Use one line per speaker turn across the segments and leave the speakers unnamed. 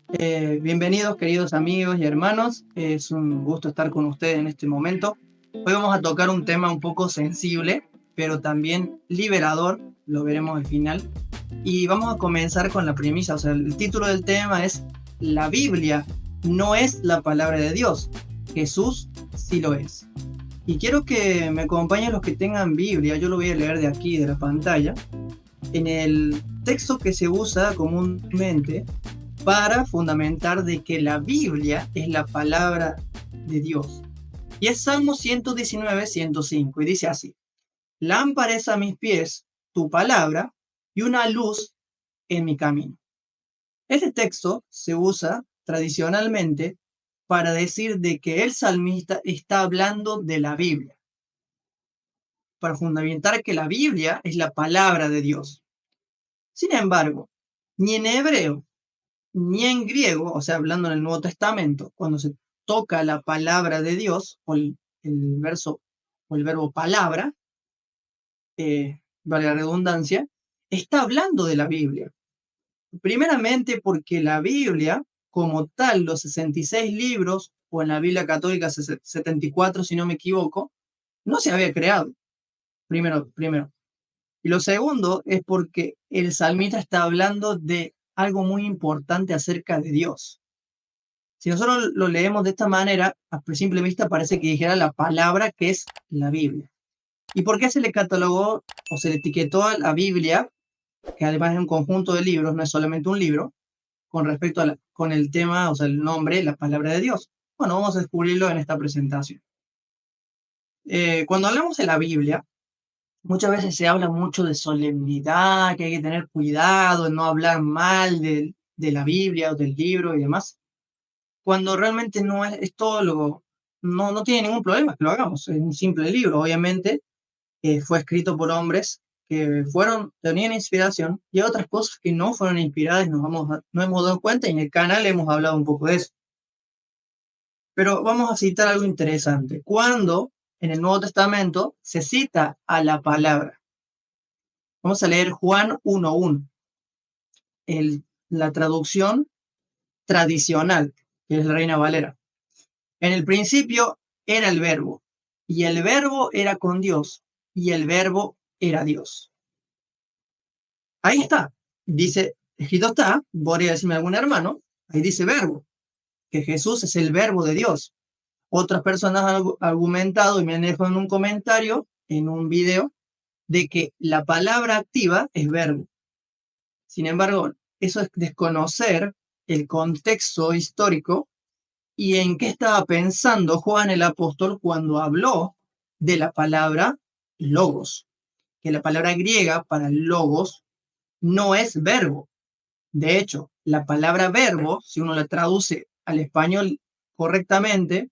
Bienvenidos, queridos amigos y hermanos. Es un gusto estar con ustedes en este momento. Hoy vamos a tocar un tema un poco sensible, pero también liberador, lo veremos al final. Y vamos a comenzar con la premisa, o sea, el título del tema es La Biblia no es la palabra de Dios, Jesús sí lo es. Y quiero que me acompañen los que tengan Biblia, yo lo voy a leer de aquí, de la pantalla. En el texto que se usa comúnmente para fundamentar de que la Biblia es la palabra de Dios. Y es Salmo 119, 105, y dice así: Lámpara es a mis pies tu palabra y una luz en mi camino. Este texto se usa tradicionalmente para decir de que el salmista está hablando de la Biblia, para fundamentar que la Biblia es la palabra de Dios. Sin embargo, ni en hebreo ni en griego, o sea, hablando en el Nuevo Testamento, cuando se toca la palabra de Dios, o el verso, o el verbo palabra, vale la redundancia, está hablando de la Biblia. Primeramente porque la Biblia, como tal, los 66 libros, o en la Biblia católica 74, si no me equivoco, no se había creado. Primero. Y lo segundo es porque el salmista está hablando de algo muy importante acerca de Dios. Si nosotros lo leemos de esta manera, a simple vista parece que dijera la palabra que es la Biblia. ¿Y por qué se le catalogó o se le etiquetó a la Biblia, que además es un conjunto de libros, no es solamente un libro, con respecto a con el tema, o sea, el nombre, la palabra de Dios? Bueno, vamos a descubrirlo en esta presentación. Cuando hablamos de la Biblia, muchas veces se habla mucho de solemnidad, que hay que tener cuidado en no hablar mal de la Biblia o del libro y demás, cuando realmente no es todo no tiene ningún problema que lo hagamos. Es un simple libro, obviamente, fue escrito por hombres que tenían inspiración, y otras cosas que no fueron inspiradas, no hemos dado cuenta, y en el canal hemos hablado un poco de eso. Pero vamos a citar algo interesante. Cuando en el Nuevo Testamento se cita a la palabra, vamos a leer Juan 1:1, la traducción tradicional, que es la Reina Valera. En el principio era el verbo, y el verbo era con Dios, y el verbo era Dios. Ahí está. Dice, escrito está, podría decirme algún hermano, ahí dice verbo, que Jesús es el verbo de Dios. Otras personas han argumentado y me han dejado en un comentario, en un video, de que la palabra activa es verbo. Sin embargo, eso es desconocer el contexto histórico y en qué estaba pensando Juan el apóstol cuando habló de la palabra logos, que la palabra griega para logos no es verbo. De hecho, la palabra verbo, si uno la traduce al español correctamente,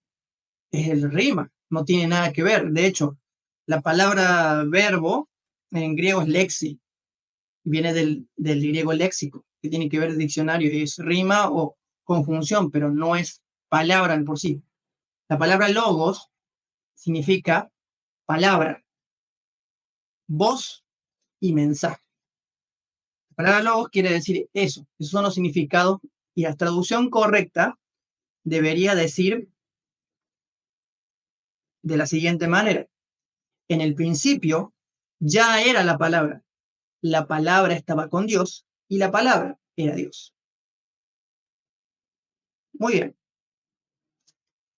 es el rima, no tiene nada que ver. De hecho, la palabra verbo en griego es lexi, viene del griego léxico, que tiene que ver el diccionario, es rima o conjunción, pero no es palabra por sí. La palabra logos significa palabra, voz y mensaje. La palabra logos quiere decir eso. Esos son los significados, y la traducción correcta debería decir de la siguiente manera: en el principio ya era la palabra estaba con Dios y la palabra era Dios. Muy bien.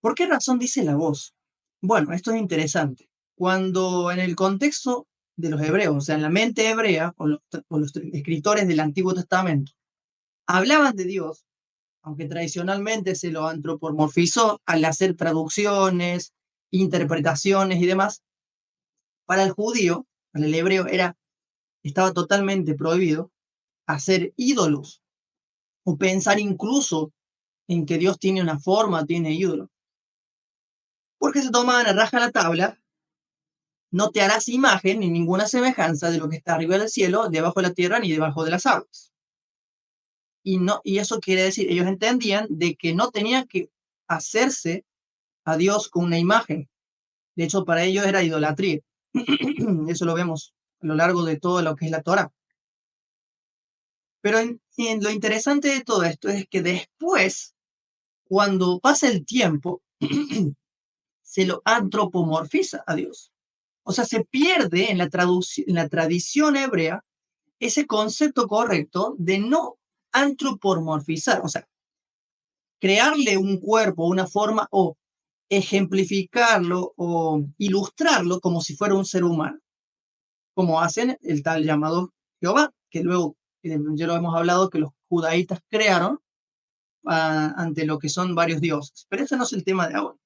¿Por qué razón dice la voz? Bueno, esto es interesante. Cuando en el contexto de los hebreos, o sea, en la mente hebrea, o los escritores del Antiguo Testamento, hablaban de Dios, aunque tradicionalmente se lo antropomorfizó al hacer traducciones, interpretaciones y demás, para el judío, para el hebreo, estaba totalmente prohibido hacer ídolos o pensar incluso en que Dios tiene una forma, tiene ídolo. Porque se tomaban a raja la tabla: no te harás imagen ni ninguna semejanza de lo que está arriba del cielo, debajo de la tierra, ni debajo de las aguas. Y eso quiere decir, ellos entendían de que no tenían que hacerse a Dios con una imagen. De hecho, para ellos era idolatría. Eso lo vemos a lo largo de todo lo que es la Torá. Pero en lo interesante de todo esto es que después, cuando pasa el tiempo, se lo antropomorfiza a Dios. O sea, se pierde en la tradición hebrea ese concepto correcto de no antropomorfizar, o sea, crearle un cuerpo, una forma o ejemplificarlo o ilustrarlo como si fuera un ser humano, como hacen el tal llamado Jehová, que luego ya lo hemos hablado que los judaítas crearon ante lo que son varios dioses. Pero ese no es el tema de ahora.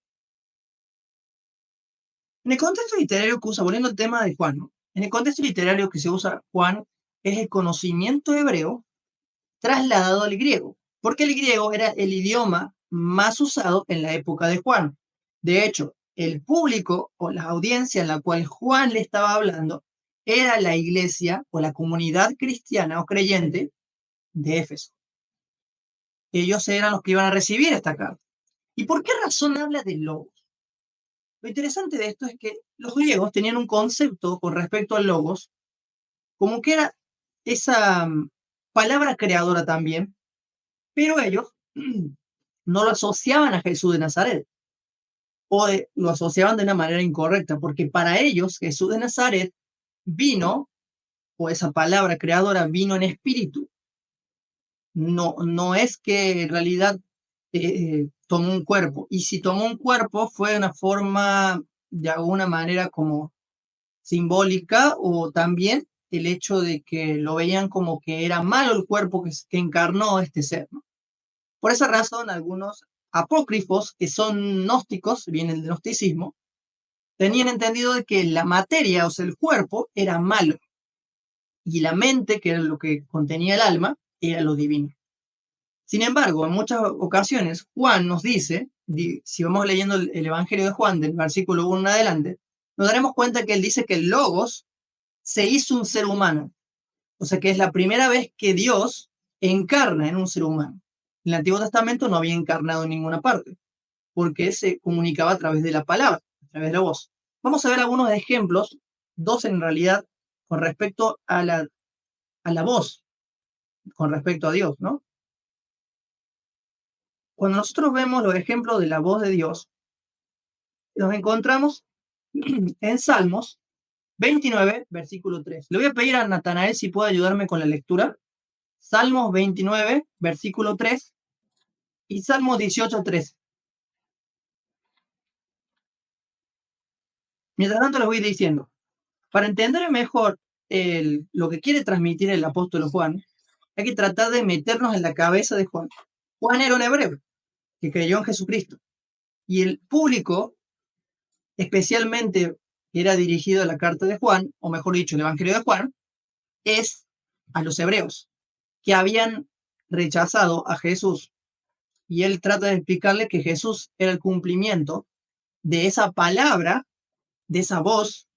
En el contexto literario que usa, volviendo al tema de Juan, ¿no? En el contexto literario que se usa Juan es el conocimiento hebreo trasladado al griego, porque el griego era el idioma más usado en la época de Juan. De hecho, el público o la audiencia en la cual Juan le estaba hablando era la iglesia o la comunidad cristiana o creyente de Éfeso. Ellos eran los que iban a recibir esta carta. ¿Y por qué razón habla de logos? Lo interesante de esto es que los griegos tenían un concepto con respecto al logos, como que era esa palabra creadora también, pero ellos no lo asociaban a Jesús de Nazaret o lo asociaban de una manera incorrecta, porque para ellos Jesús de Nazaret vino, o esa palabra creadora vino en espíritu. No, no es que en realidad tomó un cuerpo. Y si tomó un cuerpo fue de una forma, de alguna manera, como simbólica, o también el hecho de que lo veían como que era malo el cuerpo que encarnó este ser, ¿no? Por esa razón, algunos apócrifos, que son gnósticos, vienen del gnosticismo, tenían entendido de que la materia, o sea, el cuerpo, era malo, y la mente, que era lo que contenía el alma, era lo divino. Sin embargo, en muchas ocasiones, Juan nos dice, si vamos leyendo el Evangelio de Juan, del versículo 1 en adelante, nos daremos cuenta que él dice que el Logos se hizo un ser humano. O sea que es la primera vez que Dios encarna en un ser humano. En el Antiguo Testamento no había encarnado en ninguna parte, porque se comunicaba a través de la palabra, a través de la voz. Vamos a ver algunos ejemplos, dos en realidad, con respecto a la voz, con respecto a Dios, ¿no? Cuando nosotros vemos los ejemplos de la voz de Dios, nos encontramos en Salmos 29, versículo 3. Le voy a pedir a Natanael si puede ayudarme con la lectura. Salmos 29, versículo 3 y Salmos 18, 3. Mientras tanto les voy diciendo, para entender mejor lo que quiere transmitir el apóstol Juan, hay que tratar de meternos en la cabeza de Juan. Juan era un hebreo que creyó en Jesucristo y el público, especialmente que era dirigido a la carta de Juan, o mejor dicho, el Evangelio de Juan, es a los hebreos que habían rechazado a Jesús. Y él trata de explicarle que Jesús era el cumplimiento de esa palabra, de esa voz,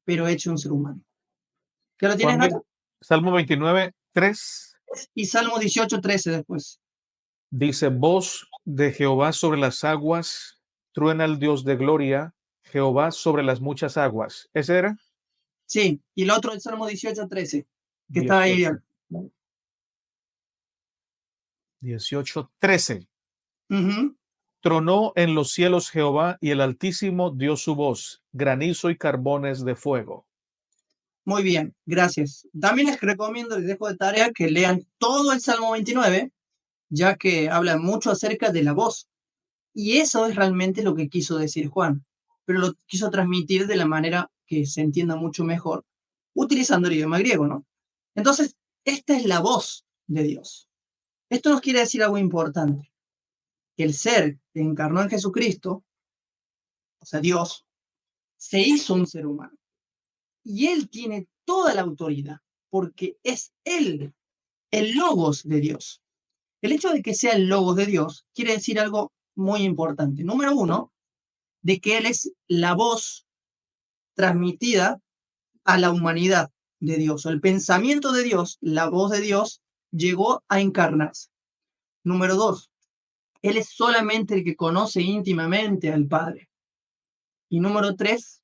pero hecho un ser humano. ¿Qué lo tienes, Nata?
Salmo 29, 3.
Y Salmo 18, 13 después.
Dice, voz de Jehová sobre las aguas, truena el Dios de gloria, Jehová sobre las muchas aguas. ¿Ese era?
Sí, y el otro, el Salmo 18, 13, que está ahí.
18, 13.
Uh-huh.
Tronó en los cielos Jehová y el Altísimo dio su voz, granizo y carbones de fuego.
Muy bien, gracias. También les recomiendo, les dejo de tarea que lean todo el Salmo 29, ya que habla mucho acerca de la voz. Y eso es realmente lo que quiso decir Juan, pero lo quiso transmitir de la manera que se entienda mucho mejor, utilizando el idioma griego, ¿no? Entonces, esta es la voz de Dios. Esto nos quiere decir algo importante, que el ser que encarnó en Jesucristo, o sea, Dios, se hizo un ser humano. Y Él tiene toda la autoridad, porque es Él, el logos de Dios. El hecho de que sea el logos de Dios quiere decir algo muy importante. Número uno, de que Él es la voz transmitida a la humanidad de Dios. El pensamiento de Dios, la voz de Dios, llegó a encarnarse. Número dos, Él es solamente el que conoce íntimamente al Padre. Y número tres,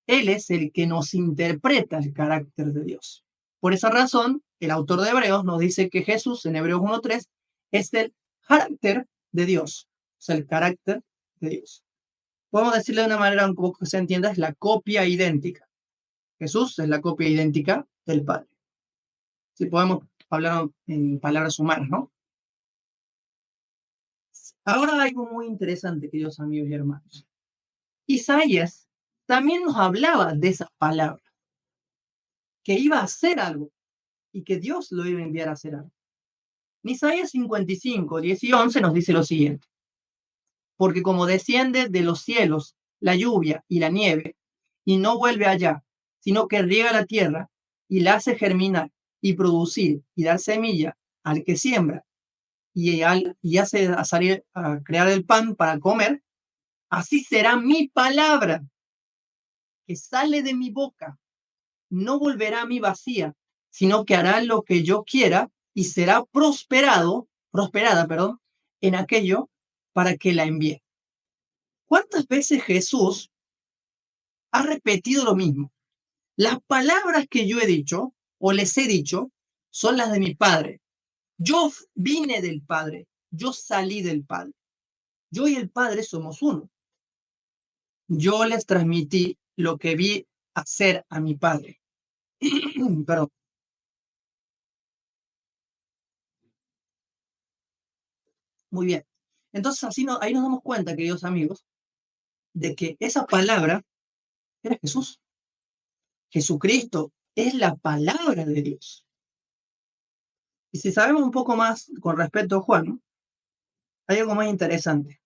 Él es el que nos interpreta el carácter de Dios. Por esa razón, el autor de Hebreos nos dice que Jesús, en Hebreos 1:3, es el carácter de Dios. O sea, el carácter de Dios. Podemos decirlo de una manera un poco que se entienda, es la copia idéntica. Jesús es la copia idéntica del Padre. Si podemos hablar en palabras humanas, ¿no? Ahora hay algo muy interesante, queridos amigos y hermanos. Isaías también nos hablaba de esa palabra, que iba a hacer algo y que Dios lo iba a enviar a hacer algo. En Isaías 55, 10 y 11 nos dice lo siguiente: porque como desciende de los cielos la lluvia y la nieve, y no vuelve allá, sino que riega la tierra y la hace germinar y producir y dar semilla al que siembra y hace a salir a crear el pan para comer, así será mi palabra que sale de mi boca. No volverá a mí vacía, sino que hará lo que yo quiera y será prosperada, en aquello para que la envíe. ¿Cuántas veces Jesús ha repetido lo mismo? Las palabras que yo he dicho o les he dicho son las de mi Padre. Yo vine del Padre, yo salí del Padre. Yo y el Padre somos uno. Yo les transmití lo que vi hacer a mi Padre. Perdón. Muy bien. Entonces, ahí nos damos cuenta, queridos amigos, de que esa palabra era Jesús. Jesucristo es la palabra de Dios. Y si sabemos un poco más con respecto a Juan, hay algo más interesante.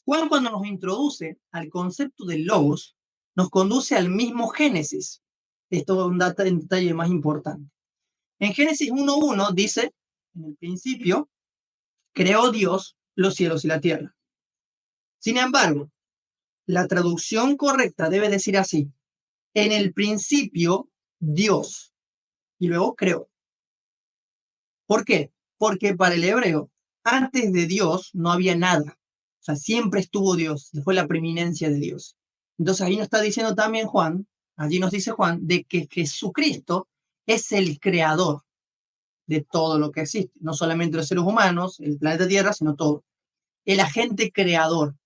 Juan, cuando nos introduce al concepto del logos, nos conduce al mismo Génesis. Esto es un detalle más importante. En Génesis 1:1 dice: en el principio creó Dios los cielos y la tierra. Sin embargo, la traducción correcta debe decir así: en el principio Dios, y luego creó. ¿Por qué? Porque para el hebreo, antes de Dios no había nada. O sea, siempre estuvo Dios, fue la preeminencia de Dios. Entonces ahí nos está diciendo también Juan, allí nos dice Juan, de que Jesucristo es el creador de todo lo que existe. No solamente los seres humanos, el planeta Tierra, sino todo. El agente creador,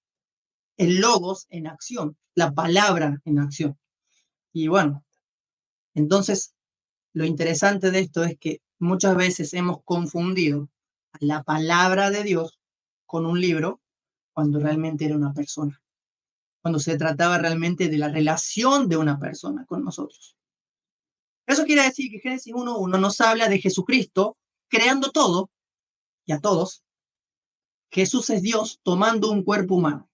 el logos en acción, la palabra en acción. Y bueno, entonces lo interesante de esto es que muchas veces hemos confundido la palabra de Dios con un libro cuando realmente era una persona, cuando se trataba realmente de la relación de una persona con nosotros. Eso quiere decir que Génesis 1:1 nos habla de Jesucristo creando todo y a todos. Jesús es Dios tomando un cuerpo humano.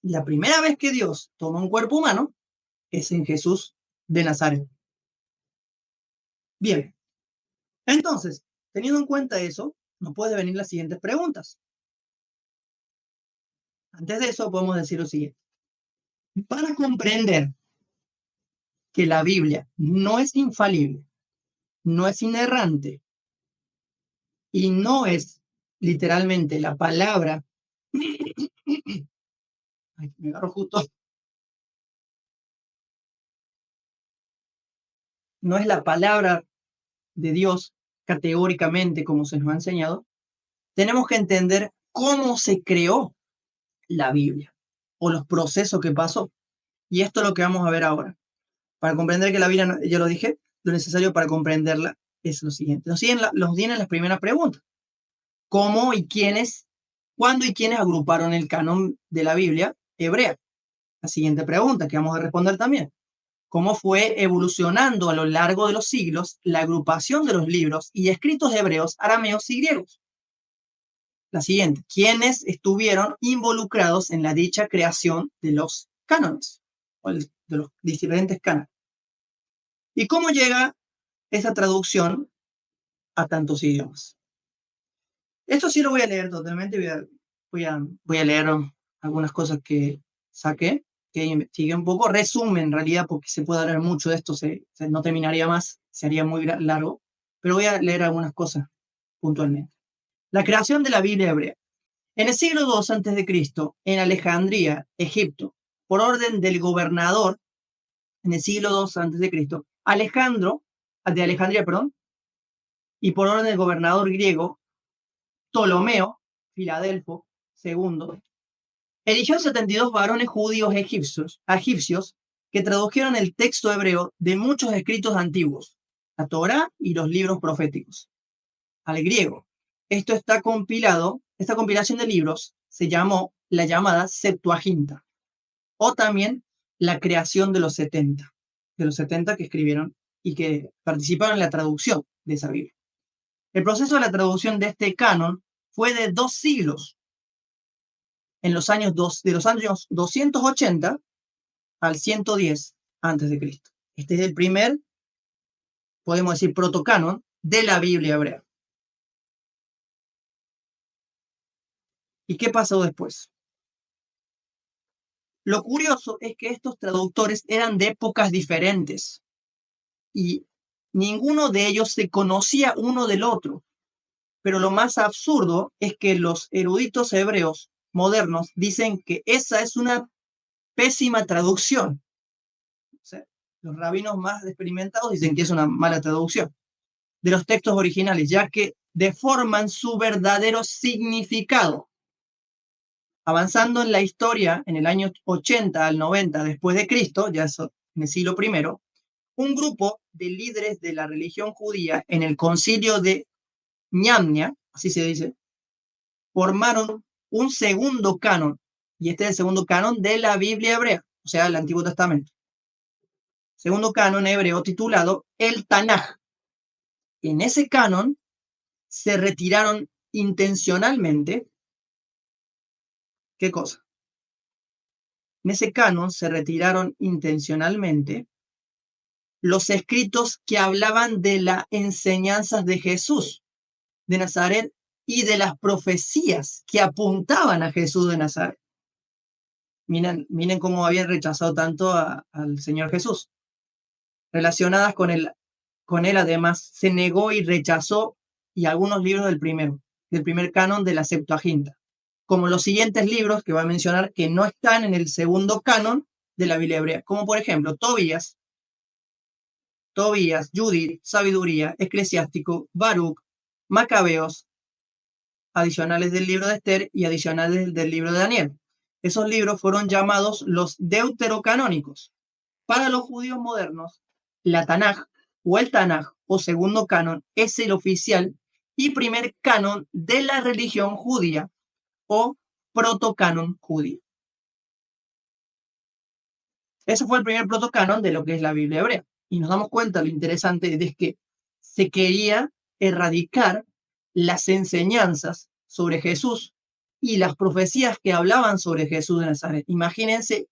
La primera vez que Dios toma un cuerpo humano es en Jesús de Nazaret. Bien, entonces, teniendo en cuenta eso, nos pueden venir las siguientes preguntas. Antes de eso, podemos decir lo siguiente. Para comprender que la Biblia no es infalible, no es inerrante y no es literalmente la palabra, ay, me agarro justo, no es la palabra de Dios categóricamente como se nos ha enseñado, tenemos que entender cómo se creó la Biblia o los procesos que pasó. Y esto es lo que vamos a ver ahora. Para comprender que la Biblia, ya lo dije, lo necesario para comprenderla es lo siguiente. Nos vienen las primeras preguntas. ¿Cómo y quiénes, cuándo y quiénes agruparon el canon de la Biblia hebrea? La siguiente pregunta que vamos a responder también. ¿Cómo fue evolucionando a lo largo de los siglos la agrupación de los libros y escritos hebreos, arameos y griegos? La siguiente, ¿quiénes estuvieron involucrados en la dicha creación de los cánones, o de los diferentes cánones? ¿Y cómo llega esa traducción a tantos idiomas? Esto sí lo voy a leer totalmente, voy a leer algunas cosas que saqué, que investigué un poco, resumen en realidad, porque se puede hablar mucho de esto, no terminaría más, se haría muy largo, pero voy a leer algunas cosas puntualmente. La creación de la Biblia hebrea. En el siglo II a.C., en Alejandría, Egipto, por orden del gobernador, en el siglo II a.C., Alejandro, de Alejandría, perdón, y por orden del gobernador griego Ptolomeo, Filadelfo II, eligió 72 varones judíos egipcios que tradujeron el texto hebreo de muchos escritos antiguos, la Torá y los libros proféticos, al griego. Esta compilación de libros se llamó la llamada Septuaginta, o también la creación de los 70 que escribieron y que participaron en la traducción de esa Biblia. El proceso de la traducción de este canon fue de 2 siglos, de los años 280 al 110 antes de Cristo. Este es el primer, podemos decir, protocanon de la Biblia hebrea. ¿Y qué pasó después? Lo curioso es que estos traductores eran de épocas diferentes y ninguno de ellos se conocía uno del otro. Pero lo más absurdo es que los eruditos hebreos modernos dicen que esa es una pésima traducción. O sea, los rabinos más experimentados dicen que es una mala traducción de los textos originales, ya que deforman su verdadero significado. Avanzando en la historia, en el año 80 al 90 después de Cristo, ya eso, en el siglo I, un grupo de líderes de la religión judía en el concilio de Ñamnia, así se dice, formaron un segundo canon, y este es el segundo canon de la Biblia hebrea, o sea, el Antiguo Testamento. Segundo canon hebreo titulado el Tanaj. En ese canon se retiraron intencionalmente, ¿qué cosa? En ese canon se retiraron intencionalmente los escritos que hablaban de las enseñanzas de Jesús de Nazaret y de las profecías que apuntaban a Jesús de Nazaret. Miren cómo habían rechazado tanto al Señor Jesús. Relacionadas con él, además, se negó y rechazó y algunos libros del primer canon de la Septuaginta, como los siguientes libros que va a mencionar que no están en el segundo canon de la Biblia hebrea, como por ejemplo Tobías, Judith, Sabiduría, Eclesiástico, Baruch, Macabeos, adicionales del libro de Esther y adicionales del libro de Daniel. Esos libros fueron llamados los deuterocanónicos. Para los judíos modernos, la Tanaj o el Tanaj o segundo canon es el oficial y primer canon de la religión judía o protocanon judío. Ese fue el primer protocanon de lo que es la Biblia hebrea. Y nos damos cuenta, lo interesante es que se quería erradicar las enseñanzas sobre Jesús y las profecías que hablaban sobre Jesús de Nazaret. Imagínense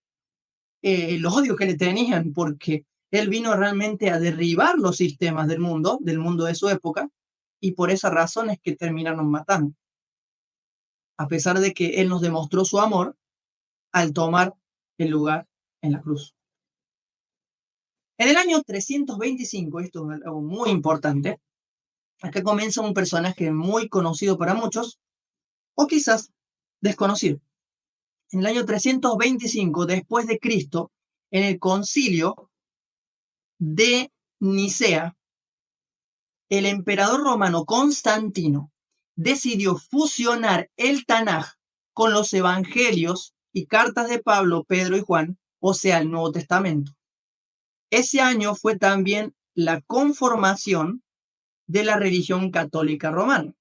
los odios que le tenían, porque él vino realmente a derribar los sistemas del mundo de su época, y por esa razón es que terminaron matando. A pesar de que él nos demostró su amor al tomar el lugar en la cruz. En el año 325, esto es algo muy importante, acá comienza un personaje muy conocido para muchos, o quizás desconocido. En el año 325 después de Cristo, en el concilio de Nicea, el emperador romano Constantino decidió fusionar el Tanaj con los evangelios y cartas de Pablo, Pedro y Juan, o sea, el Nuevo Testamento. Ese año fue también la conformación de la religión católica romana.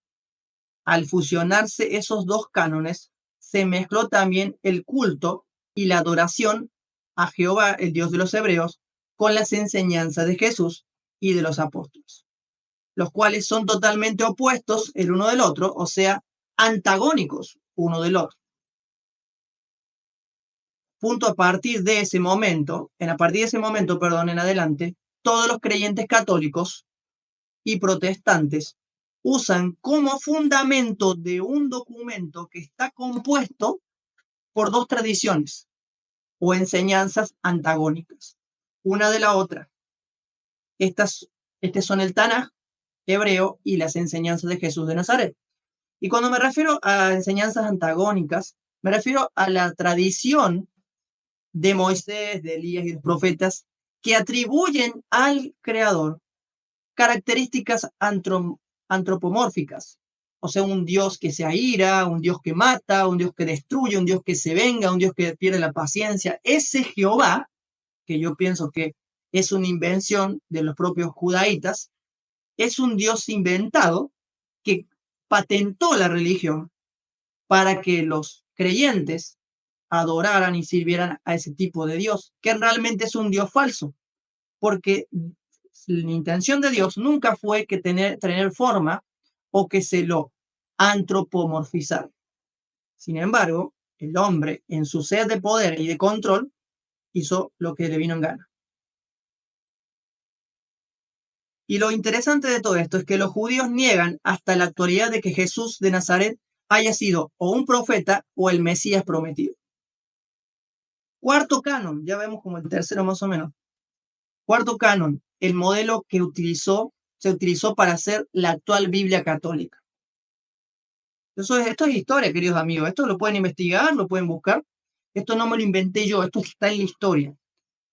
Al fusionarse esos dos cánones, se mezcló también el culto y la adoración a Jehová, el Dios de los hebreos, con las enseñanzas de Jesús y de los apóstoles, los cuales son totalmente opuestos el uno del otro, o sea, antagónicos uno del otro. A partir de ese momento, en adelante, todos los creyentes católicos y protestantes usan como fundamento de un documento que está compuesto por dos tradiciones o enseñanzas antagónicas, una de la otra. Estos son el Tanaj hebreo y las enseñanzas de Jesús de Nazaret. Y cuando me refiero a enseñanzas antagónicas, me refiero a la tradición de Moisés, de Elías y los profetas que atribuyen al Creador características antropomórficas. O sea, un Dios que se aira, un Dios que mata, un Dios que destruye, un Dios que se venga, un Dios que pierde la paciencia. Ese Jehová, que yo pienso que es una invención de los propios judaítas, es un Dios inventado que patentó la religión para que los creyentes adoraran y sirvieran a ese tipo de Dios, que realmente es un Dios falso, porque la intención de Dios nunca fue que tener forma o que se lo antropomorfizara. Sin embargo, el hombre, en su sed de poder y de control, hizo lo que le vino en gana. Y lo interesante de todo esto es que los judíos niegan hasta la actualidad de que Jesús de Nazaret haya sido o un profeta o el Mesías prometido. Cuarto canon, ya vemos como el tercero más o menos. Cuarto canon, el modelo que se utilizó para hacer la actual Biblia católica. Esto es historia, queridos amigos. Esto lo pueden investigar, lo pueden buscar. Esto no me lo inventé yo, esto está en la historia.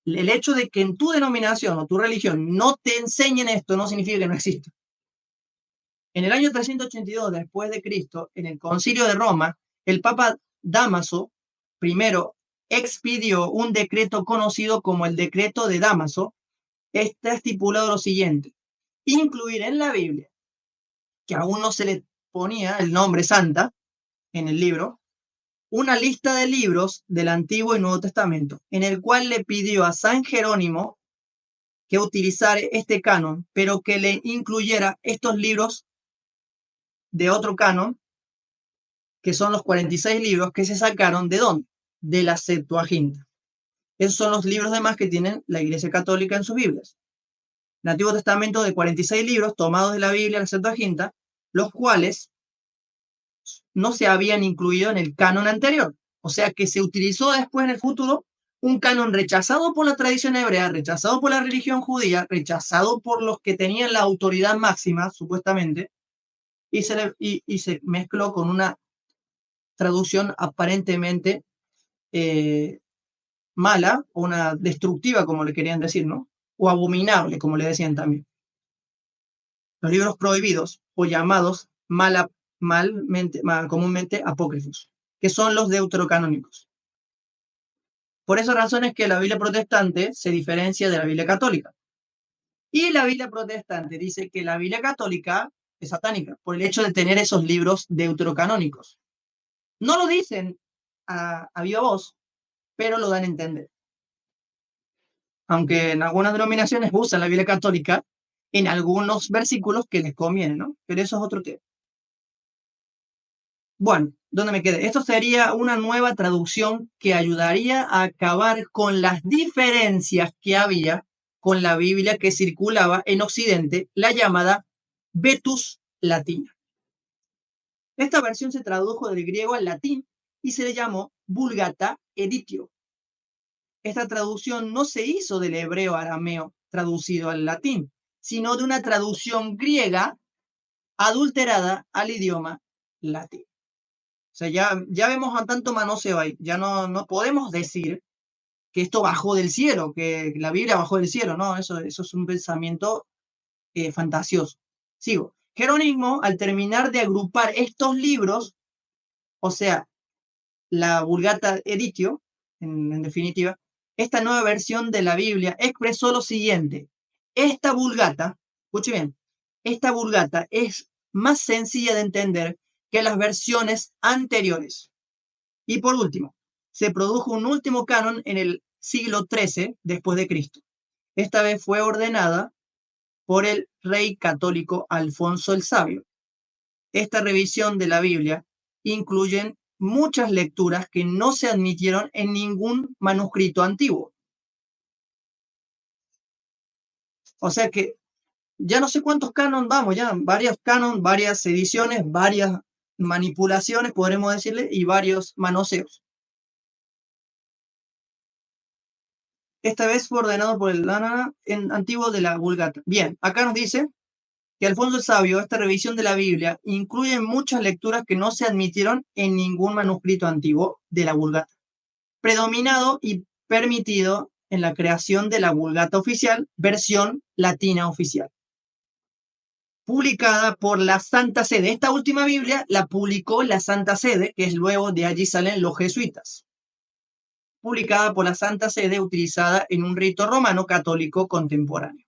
El hecho de que en tu denominación o tu religión no te enseñen esto no significa que no exista. En el año 382 después de Cristo, en el Concilio de Roma, el Papa Dámaso primero expidió un decreto conocido como el Decreto de Dámaso. Está estipulado lo siguiente: incluir en la Biblia, que aún no se le ponía el nombre santa en el libro, una lista de libros del Antiguo y Nuevo Testamento, en el cual le pidió a San Jerónimo que utilizara este canon, pero que le incluyera estos libros de otro canon, que son los 46 libros que se sacaron ¿de dónde? De la Septuaginta. Esos son los libros demás que tienen la Iglesia Católica en sus Biblias. El Antiguo Testamento de 46 libros tomados de la Biblia, la Septuaginta, los cuales no se habían incluido en el canon anterior. O sea que se utilizó después en el futuro un canon rechazado por la tradición hebrea, rechazado por la religión judía, rechazado por los que tenían la autoridad máxima, supuestamente, y se mezcló con una traducción aparentemente mala, o una destructiva, como le querían decir, ¿no? O abominable, como le decían también. Los libros prohibidos, o llamados comúnmente apócrifos, que son los deuterocanónicos. Por esas razones que la Biblia protestante se diferencia de la Biblia católica. Y la Biblia protestante dice que la Biblia católica es satánica, por el hecho de tener esos libros deuterocanónicos. No lo dicen a viva voz, pero lo dan a entender. Aunque en algunas denominaciones usan la Biblia católica en algunos versículos que les conviene, ¿no? Pero eso es otro tema. Bueno, ¿dónde me quedé? Esto sería una nueva traducción que ayudaría a acabar con las diferencias que había con la Biblia que circulaba en Occidente, la llamada Vetus Latina. Esta versión se tradujo del griego al latín y se le llamó Vulgata Editio. Esta traducción no se hizo del hebreo arameo traducido al latín, sino de una traducción griega adulterada al idioma latín. O sea, ya vemos a tanto manoseo ahí. Ya no podemos decir que esto bajó del cielo, que la Biblia bajó del cielo. No, eso es un pensamiento fantasioso. Sigo. Jerónimo, al terminar de agrupar estos libros, o sea, la Vulgata Editio, en definitiva, esta nueva versión de la Biblia expresó lo siguiente: esta Vulgata, escuche bien, esta Vulgata es más sencilla de entender que las versiones anteriores. Y por último, se produjo un último canon en el siglo XIII después de Cristo. Esta vez fue ordenada por el rey católico Alfonso el Sabio. Esta revisión de la Biblia incluye muchas lecturas que no se admitieron en ningún manuscrito antiguo. O sea que ya no sé cuántos canon vamos, ya varios canon, varias ediciones, varias manipulaciones, podremos decirle, y varios manoseos. Esta vez fue ordenado por el antiguo de la Vulgata. Bien, acá nos dice que Alfonso el Sabio, esta revisión de la Biblia, incluye muchas lecturas que no se admitieron en ningún manuscrito antiguo de la Vulgata, predominado y permitido en la creación de la Vulgata oficial, versión latina oficial. publicada por la Santa Sede. Esta última Biblia la publicó la Santa Sede, que es luego de allí salen los jesuitas. Publicada por la Santa Sede, utilizada en un rito romano católico contemporáneo.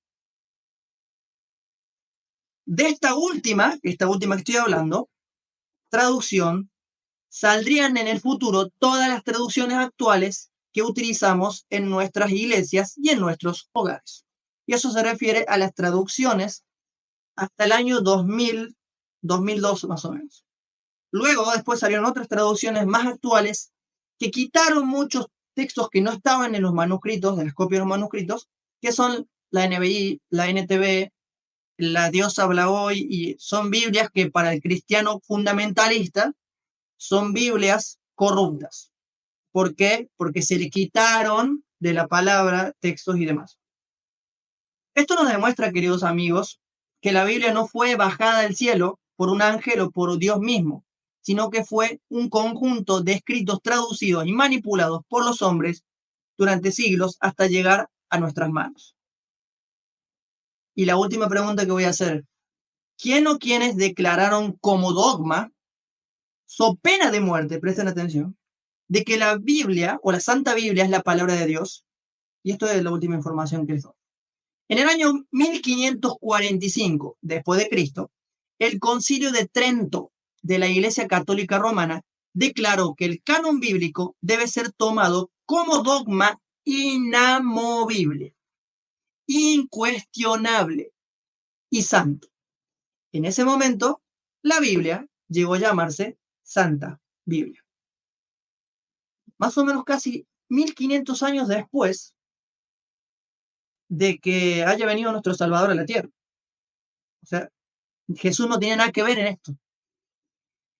De esta última que estoy hablando, traducción, saldrían en el futuro todas las traducciones actuales que utilizamos en nuestras iglesias y en nuestros hogares. Y eso se refiere a las traducciones hasta el año 2000, 2002 más o menos. Luego, después salieron otras traducciones más actuales que quitaron muchos textos que no estaban en los manuscritos, de las copias de los manuscritos, que son la NBI, la NTV, la Dios habla hoy, y son Biblias que para el cristiano fundamentalista son Biblias corruptas. ¿Por qué? Porque se le quitaron de la palabra textos y demás. Esto nos demuestra, queridos amigos, que la Biblia no fue bajada del cielo por un ángel o por Dios mismo, sino que fue un conjunto de escritos traducidos y manipulados por los hombres durante siglos hasta llegar a nuestras manos. Y la última pregunta que voy a hacer: ¿quién o quiénes declararon como dogma, so pena de muerte, presten atención, de que la Biblia o la Santa Biblia es la palabra de Dios? Y esto es la última información que les doy. En el año 1545 después de Cristo, el Concilio de Trento de la Iglesia Católica Romana declaró que el canon bíblico debe ser tomado como dogma inamovible, incuestionable y santo. En ese momento, la Biblia llegó a llamarse Santa Biblia. Más o menos casi 1500 años después de que haya venido nuestro Salvador a la tierra. O sea, Jesús no tiene nada que ver en esto.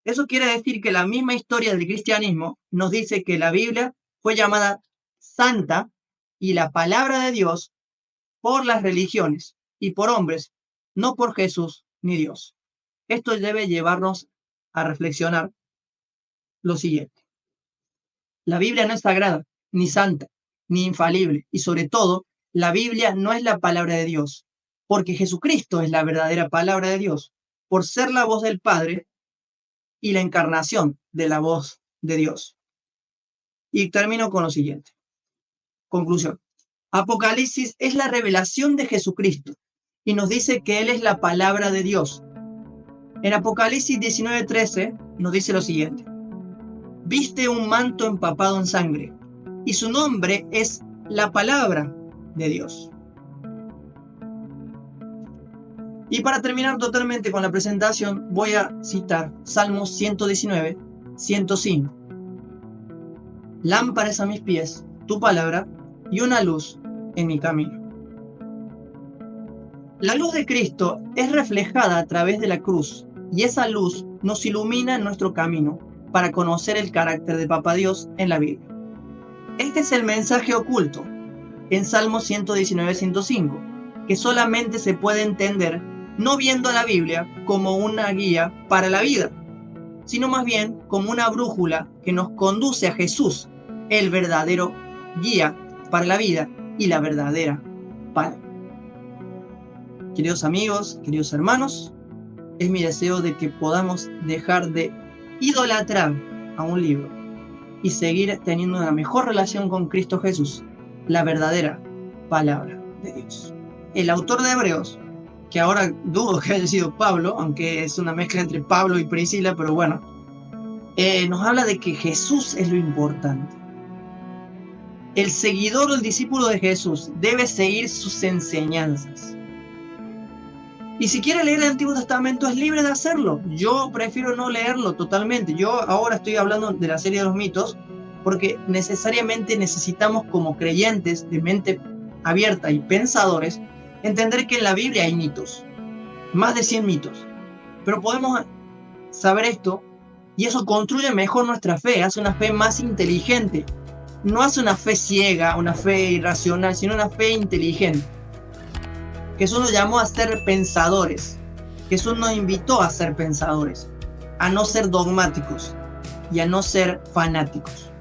Eso quiere decir que la misma historia del cristianismo nos dice que la Biblia fue llamada santa y la palabra de Dios por las religiones y por hombres, no por Jesús ni Dios. Esto debe llevarnos a reflexionar lo siguiente: la Biblia no es sagrada, ni santa, ni infalible, y sobre todo, la Biblia no es la palabra de Dios, porque Jesucristo es la verdadera palabra de Dios, por ser la voz del Padre y la encarnación de la voz de Dios. Y termino con lo siguiente. Conclusión. Apocalipsis es la revelación de Jesucristo y nos dice que Él es la palabra de Dios. En Apocalipsis 19:13 nos dice lo siguiente: viste un manto empapado en sangre, y su nombre es la palabra de Dios. Y para terminar totalmente con la presentación, voy a citar Salmos 119, 105. Lámpara es a mis pies tu palabra y una luz en mi camino. La luz de Cristo es reflejada a través de la cruz, y esa luz nos ilumina en nuestro camino para conocer el carácter de Papá Dios en la Biblia. Este es el mensaje oculto en Salmos 119, 105, que solamente se puede entender no viendo a la Biblia como una guía para la vida, sino más bien como una brújula que nos conduce a Jesús, el verdadero guía para la vida y la verdadera palabra. Queridos amigos, queridos hermanos, es mi deseo de que podamos dejar de idolatrar a un libro y seguir teniendo una mejor relación con Cristo Jesús, la verdadera palabra de Dios. El autor de Hebreos, que ahora dudo que haya sido Pablo, aunque es una mezcla entre Pablo y Priscila, pero bueno, nos habla de que Jesús es lo importante. El seguidor o el discípulo de Jesús debe seguir sus enseñanzas. Y si quiere leer el Antiguo Testamento, es libre de hacerlo. Yo prefiero no leerlo totalmente. Yo ahora estoy hablando de la serie de los mitos, porque necesariamente necesitamos, como creyentes de mente abierta y pensadores, entender que en la Biblia hay mitos, más de 100 mitos. Pero podemos saber esto, y eso construye mejor nuestra fe, hace una fe más inteligente. No hace una fe ciega, una fe irracional, sino una fe inteligente. Jesús nos llamó a ser pensadores. Jesús nos invitó a ser pensadores, a no ser dogmáticos y a no ser fanáticos.